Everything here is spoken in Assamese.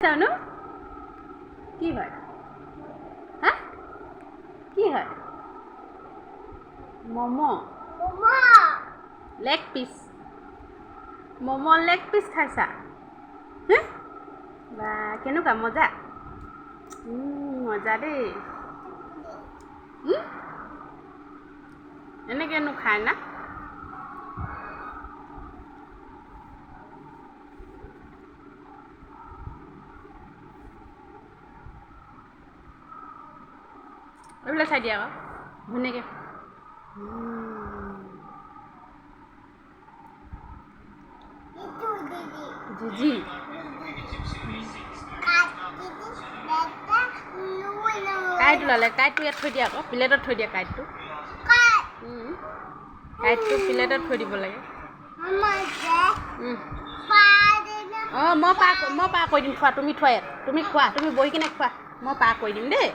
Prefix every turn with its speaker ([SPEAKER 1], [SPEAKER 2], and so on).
[SPEAKER 1] চানো কি হয় হা কি হয় momo leg piece momo leg piece খাইছা হা বা কেনেকুৱা মজা মজা দেই এনেকেনো খায় না এইবিলাক চাই দিয়া আকৌ ধুনীয়াকৈ জিজি কাইট ওলালে কাইটটো ইয়াত থৈ দিয়া আকৌ প্লেটত থৈ দিয়া কাইটটো কাইটটো প্লেটত থৈ দিব লাগে অঁ মই পাৰ কৰি দিম খোৱা তুমি থোৱা ইয়াত তুমি খোৱা তুমি বহি কিনে খোৱা মই পাৰ কৰি দিম দেই